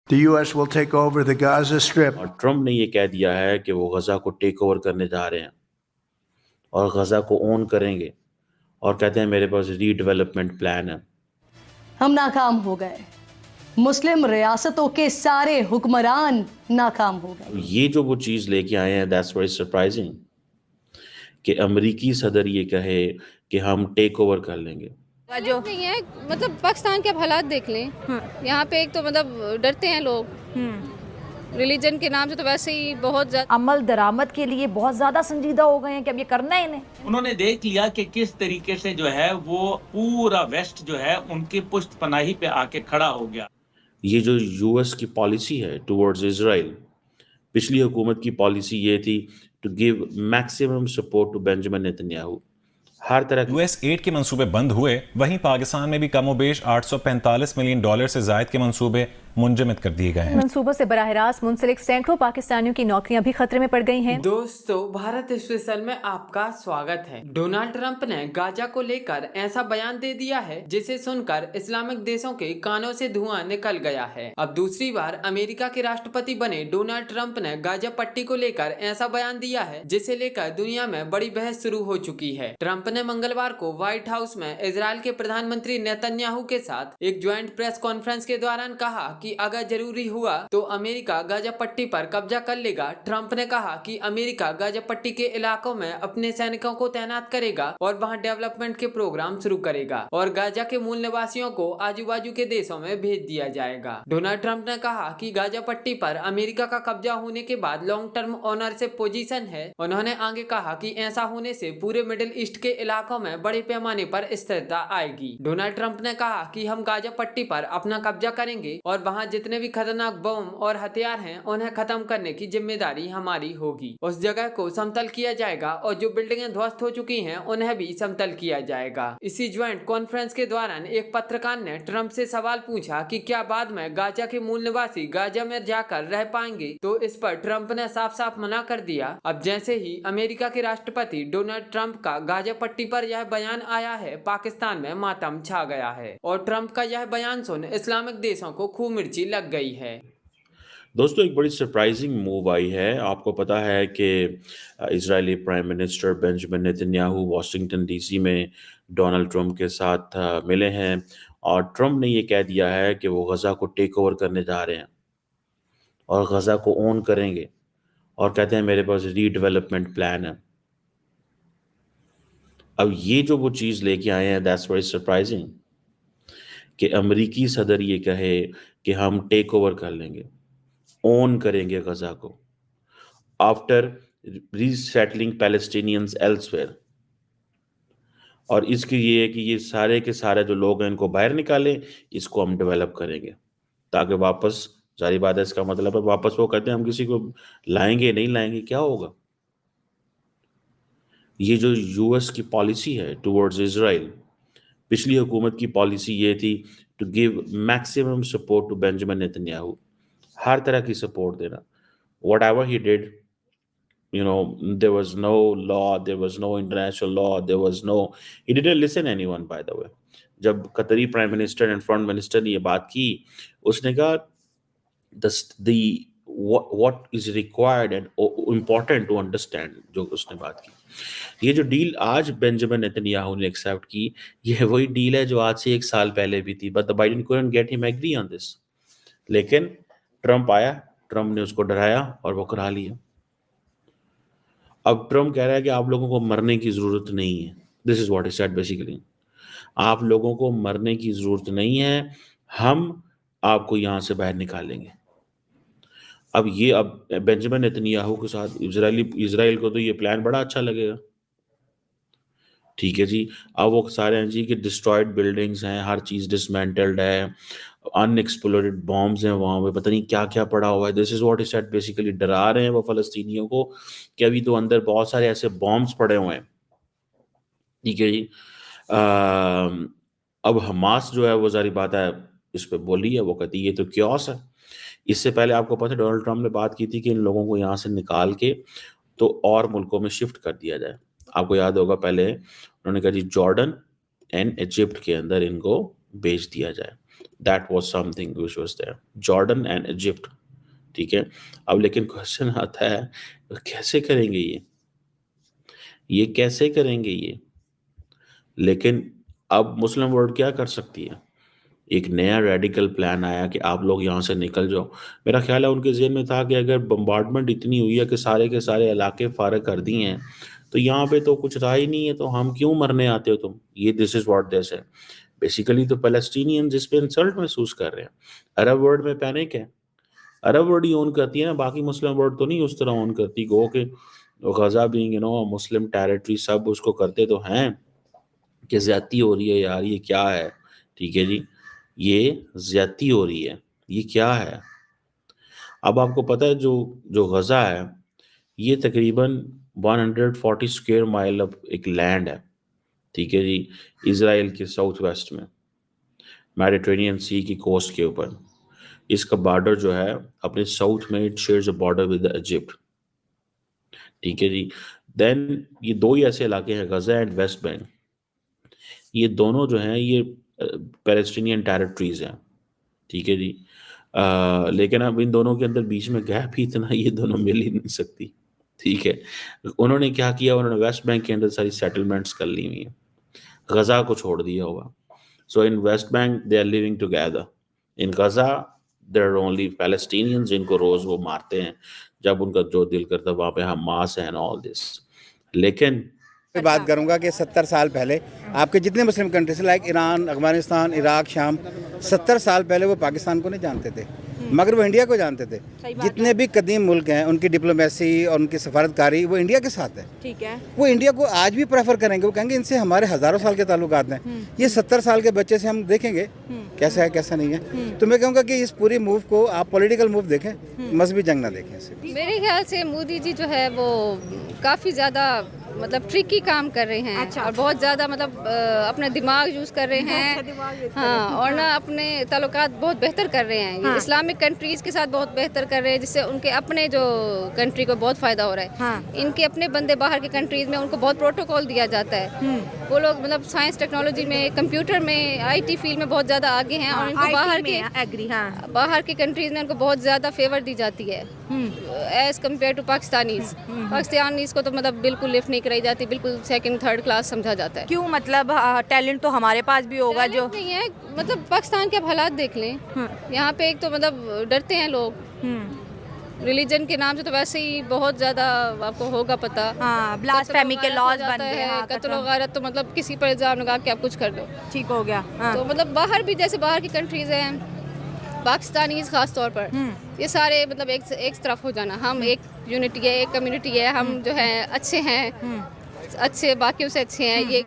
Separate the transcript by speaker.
Speaker 1: The U.S. will take over the Gaza Strip.
Speaker 2: और Trump ने ये कह दिया है कि वो गजा को टेक ओवर करने जा रहे हैं और गजा को ओन करेंगे और कहते हैं मेरे पास रीडेवलपमेंट प्लान है।
Speaker 3: हम नाकाम हो गए, मुस्लिम रियासतों के सारे हुक्मरान नाकाम हो गए।
Speaker 2: ये जो वो चीज़ लेके आए हैं, दैट्स वेरी सरप्राइजिंग कि अमेरिकी सदर ये कहे कि हम टेक ओवर कर लेंगे।
Speaker 4: जो नहीं है, मतलब पाकिस्तान के अब हालात देख लें। यहाँ पे एक तो मतलब डरते हैं लोग, रिलीजन के नाम से तो वैसे ही बहुत ज्यादा
Speaker 5: अमल दरामद के लिए बहुत ज्यादा संजीदा हो गए हैं कि अब ये करना है इन्हें।
Speaker 6: उन्होंने देख लिया कि किस तरीके से जो है वो पूरा वेस्ट जो है उनकी पुष्ट पनाही पे आके खड़ा हो गया।
Speaker 2: ये जो यूएस की पॉलिसी है टुवर्ड्स इजराइल, पिछली हुकूमत की पॉलिसी ये थी to give maximum support to Benjamin Netanyahu. हर तरह
Speaker 7: यूएस एड के मंसूबे बंद हुए, वहीं पाकिस्तान में भी कमोबेश $845 मिलियन से जायद के मंसूबे मुंजमद कर दिए गए हैं।
Speaker 5: मंसूबों से बराह रास्त मुंसलिक सैकड़ों पाकिस्तानियों की नौकरियां भी खतरे में पड़ गई हैं।
Speaker 8: दोस्तों, भारत स्पेशल में आपका स्वागत है। डोनाल्ड ट्रंप ने गाजा को लेकर ऐसा बयान दे दिया है जिसे सुनकर इस्लामिक देशों के कानों से धुआं निकल गया है। अब दूसरी बार अमेरिका के राष्ट्रपति बने डोनाल्ड ट्रंप ने गाजा पट्टी को लेकर ऐसा बयान दिया है जिसे लेकर दुनिया में बड़ी बहस शुरू हो चुकी है। ट्रंप ने मंगलवार को व्हाइट हाउस में इजराइल के प्रधानमंत्री नेतन्याहू के साथ एक ज्वाइंट प्रेस कॉन्फ्रेंस के दौरान कहा कि अगर जरूरी हुआ तो अमेरिका गाजा पट्टी पर कब्जा कर लेगा। ट्रंप ने कहा कि अमेरिका गाजा पट्टी के इलाकों में अपने सैनिकों को तैनात करेगा और वहां डेवलपमेंट के प्रोग्राम शुरू करेगा और गाजा के मूल निवासियों को आजू बाजू के देशों में भेज दिया जाएगा। डोनाल्ड ट्रंप ने कहा कि गाजा पट्टी पर अमेरिका का कब्जा होने के बाद लॉन्ग टर्म ओनरशिप पोजीशन है। उन्होंने आगे कहा कि ऐसा होने से पूरे मिडिल ईस्ट के इलाकों में बड़े पैमाने पर स्थिरता आएगी। डोनाल्ड ट्रंप ने कहा कि हम गाजा पट्टी पर अपना कब्जा करेंगे और वहां जितने भी खतरनाक बम और हथियार हैं उन्हें खत्म करने की जिम्मेदारी हमारी होगी। उस जगह को समतल किया जाएगा और जो बिल्डिंगें ध्वस्त हो चुकी हैं उन्हें भी समतल किया जाएगा। इसी ज्वाइंट कॉन्फ्रेंस के दौरान एक पत्रकार ने ट्रंप से सवाल पूछा कि क्या बाद में गाजा के मूल निवासी गाजा में जाकर रह पाएंगे, तो इस पर ट्रंप ने साफ साफ मना कर दिया। अब जैसे ही अमेरिका के राष्ट्रपति डोनाल्ड ट्रंप का गाजा पट्टी पर यह बयान आया है, पाकिस्तान में मातम छा गया है और ट्रंप का यह बयान सुन इस्लामिक देशों को खूब मिर्ची लग गई है।
Speaker 2: दोस्तों, एक बड़ी सरप्राइजिंग मूव आई है। आपको पता है कि Israeli prime minister Benjamin Netanyahu Washington DC में डोनाल्ड ट्रंप के साथ मिले हैं और ट्रंप ने ये कह दिया है कि वो गजा को टेक ओवर करने जा रहे हैं और गजा को ओन करेंगे और कहते हैं मेरे पास रीडेवलपमेंट प्लान है। अब ये जो वो चीज़ लेके आए हैं, दैट्स वेरी सरप्राइजिंग कि अमेरिकी सदर ये कहे कि हम टेक ओवर कर लेंगे, ओन करेंगे गजा को आफ्टर रीसेटलिंग पैलेस्टीनियंस एल्सवेयर। और इसकी ये है कि ये सारे के सारे जो लोग हैं इनको बाहर निकालें, इसको हम डेवलप करेंगे ताकि वापस, जारी बात है इसका मतलब है वापस वो कहते हैं हम किसी को लाएंगे नहीं लाएंगे, क्या होगा। ये जो यूएस की पॉलिसी है टुवर्ड्स इजराइल, पिछली हुकूमत की पॉलिसी ये थी to give maximum support to Benjamin Netanyahu, हर तरह की सपोर्ट देना। whatever he did, there was no law, there was no international law, there was no, he didn't listen anyone, by the way. जब कतरी prime minister and front minister ने ये बात की, उसने कहा what is required and important to understand, जो उसने बात की। ये जो डील आज बेंजामिन नेतन्याहू ने एक्सेप्ट की, ये वही डील है जो आज से 1 साल पहले भी थी, but the Biden couldn't get him agree on this। लेकिन ट्रंप आया, ट्रंप ने उसको डराया और वो करा लिया। अब ट्रंप कह रहा है कि आप लोगों को मरने की जरूरत नहीं है। This is what he said basically, आप लोगों को मरने की जरूरत नहीं है, हम आपको यहां से बाहर निकालेंगे। अब बेंजामिन नेतन्याहू के साथ इजराइल को तो ये प्लान बड़ा अच्छा लगेगा, ठीक है जी। अब वो सारे हैं जी कि डिस्ट्रॉयड बिल्डिंग्स हैं, हर चीज़ डिसमेंटल्ड है, अनएक्सप्लोडेड बॉम्ब्स हैं वहाँ पे, पता नहीं क्या क्या पड़ा हुआ है। This is what he said basically, डरा रहे हैं वो फ़लस्तीनियों को कि अभी तो अंदर बहुत सारे ऐसे बॉम्ब्स पड़े हुए हैं, ठीक है जी। अब हमास जो है वो जारी बात है इस पे बोली है, वो कहती है ये तो क्योस है। इससे पहले आपको पता है डोनाल्ड ट्रंप ने बात की थी कि इन लोगों को यहाँ से निकाल के तो और मुल्कों में शिफ्ट कर दिया जाए। आपको याद होगा पहले उन्होंने कहा जी जॉर्डन एंड इजिप्ट के अंदर इनको भेज दिया जाए। That was something which was there, Jordan and Egypt, ठीक है। अब लेकिन क्वेश्चन आता है कैसे करेंगे ये कैसे करेंगे ये? लेकिन अब मुस्लिम वर्ल्ड क्या कर सकती है? एक नया रेडिकल प्लान आया कि आप लोग यहाँ से निकल जाओ। मेरा ख्याल है उनके ज़हन में था कि अगर बम्बार्डमेंट इतनी हुई है कि सारे के सारे इलाके फारग कर दिए हैं, तो यहाँ पे तो कुछ रहा ही नहीं है, तो हम क्यों मरने आते हो तुम? ये this is what they said. Basically तो पैलेस्टीनियंस इस पे इंसल्ट महसूस कर रहे हैं। अरब वर्ल्ड में पैनिक है। अरब वर्ल्ड ही ओन करती है ना, बाकी मुस्लिम वर्ल्ड तो नहीं उस तरह ओन करती। गो के गज़ा बीइंग मुस्लिम टेरिटरी, सब उसको करते तो हैं कि ज़्यादती हो रही है यार, ये क्या है? ठीक है जी, ये ज़्यादती हो रही है, ये क्या है? अब आपको पता है जो जो गज़ा है, ये तकरीबन 140 स्क्वायर माइल ऑफ एक लैंड है, ठीक है जी, इज़राइल के साउथ वेस्ट में, मेडिटेरेनियन सी की कोस्ट के ऊपर। इसका बॉर्डर जो है अपने साउथ में it shares a border with Egypt, ठीक है जी। देन ये दो ही ऐसे इलाके हैं, गज़ा एंड वेस्ट बैंक, ये दोनों जो हैं ये पैलेस्टीनियन टेरिटरीज हैं, ठीक है जी। लेकिन अब इन दोनों के अंदर बीच में गैप ही इतना, ये दोनों मिल ही नहीं सकती, ठीक है। उन्होंने क्या किया, उन्होंने वेस्ट बैंक के अंदर सारी सेटलमेंट्स कर ली हुई हैं, गज़ा को छोड़ दिया होगा। So in West Bank they are living together, in Gaza there are only Palestinians, जिनको रोज़ वो मारते हैं जब उनका जो दिल करता है, वहाँ पे हमास है एंड ऑल दिस। लेकिन
Speaker 9: मैं बात करूंगा कि 70 साल पहले आपके जितने Muslim countries like Iran, Afghanistan, Iraq, शाम, 70 साल पहले वो पाकिस्तान को नहीं जानते थे, मगर वो इंडिया को जानते थे। जितने भी कदीम मुल्क हैं उनकी डिप्लोमेसी और उनकी सफारतकारी वो इंडिया के साथ है, ठीक है। वो इंडिया को आज भी प्रेफर करेंगे, वो कहेंगे इनसे हमारे हज़ारों साल के ताल्लुकात हैं। ये 70 साल के बच्चे से हम देखेंगे कैसा है कैसा नहीं है। तो मैं कहूँगा कि इस पूरी मूव को आप पॉलिटिकल मूव देखें, मजहबी जंग ना देखें इसे।
Speaker 4: मेरे ख्याल से मोदी जी जो है वो काफ़ी ज़्यादा मतलब ट्रिकी काम कर रहे हैं। और बहुत ज़्यादा मतलब अपना दिमाग यूज़ कर रहे हैं। हाँ, और ना अपने ताल्लुकात बहुत बेहतर कर रहे हैं। इस्लामिक कंट्रीज़ के साथ बहुत बेहतर कर रहे हैं, जिससे उनके अपने जो कंट्री को बहुत फ़ायदा हो रहा है। इनके अपने बंदे बाहर के कंट्रीज़ में उनको बहुत प्रोटोकॉल दिया जाता है। वो लोग मतलब साइंस टेक्नोलॉजी में, कंप्यूटर में, IT फील्ड में बहुत ज़्यादा आगे हैं। और इनको बाहर के कंट्रीज़ में उनको बहुत ज़्यादा फेवर दी जाती है एज़ कम्पेयर टू पाकिस्तानीज़ को तो मतलब बिल्कुल लिफ्ट नहीं कराई जाती, बिल्कुल सेकंड थर्ड क्लास समझा जाता है।
Speaker 10: क्यों? मतलब टैलेंट तो हमारे पास भी होगा जो
Speaker 4: नहीं है। मतलब पाकिस्तान के आप हालात देख लें, यहाँ पे एक तो मतलब डरते हैं लोग, रिलीजन के नाम से तो वैसे ही बहुत ज़्यादा आपको होगा पता।
Speaker 10: ब्लास्फेमी के लॉज बन गए हैं,
Speaker 4: कत्ल व गारत तो मतलब किसी पर इल्ज़ाम लगा के आप कुछ कर दो,
Speaker 10: ठीक हो गया।
Speaker 4: तो मतलब बाहर भी जैसे बाहर की कंट्रीज़ हैं, पाकिस्तानीज़ खास तौर पर, ये सारे मतलब एक तरफ हो जाना, हम एक यूनिटी है, एक कम्युनिटी है, हम जो है अच्छे हैं, अच्छे बाकियों से अच्छे हैं, ये